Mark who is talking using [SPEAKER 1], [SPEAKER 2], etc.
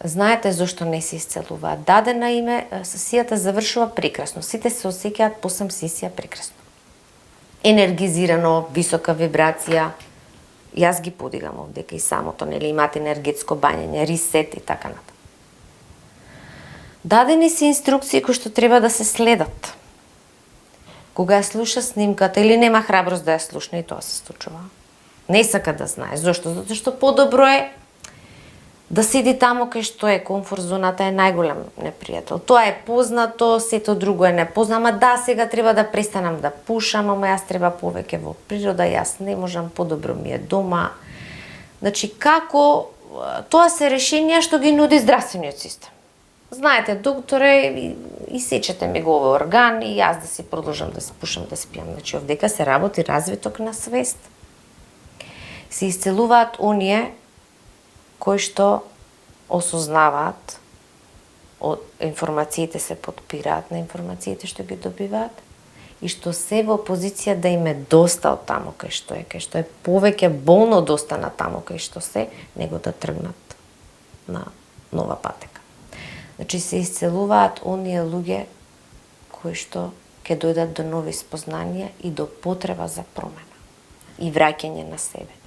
[SPEAKER 1] Знаете зошто не се исцелуваат? Дадена име, сесијата завршува прекрасно. Сите се осеќаат посам сесија прекрасно. Енергизирано, висока вибрација. Јас ги подигам овдека и самото, нели, имате енергетско бањење, ресет и така натаму. Дадени се инструкции кои што треба да се следат. Кога ја слуша снимката или нема храброст да ја слушне, и тоа се случува. Не сака да знае. Зошто? Затоа што подобро е да седи таму кај што е комфорт зоната, е најголем непријател. Тоа е познато, сето друго е непознато. Ама да, сега треба да престанам да пушам, ама јас треба повеќе во природа, јас не можам, подобро ми е дома. Значи, како тоа се решенија што ги нуди здравствениот систем. Знаете, докторе, исечете ми го овој орган и јас да си продолжам да си пушам, да си пијам. Значи, овдека се работи развиток на свест. Се исцелуваат оние кои што осознаваат, информациите се подпираат на информациите што ги добиваат и што се во позиција да им е доста од таму кај што е повеќе болно доста на таму кај што се, него да тргнат на нова патека. Значи се исцелуваат оние луѓе кои што ќе дојдат до нови спознанија и до потреба за промена и враќање на себе.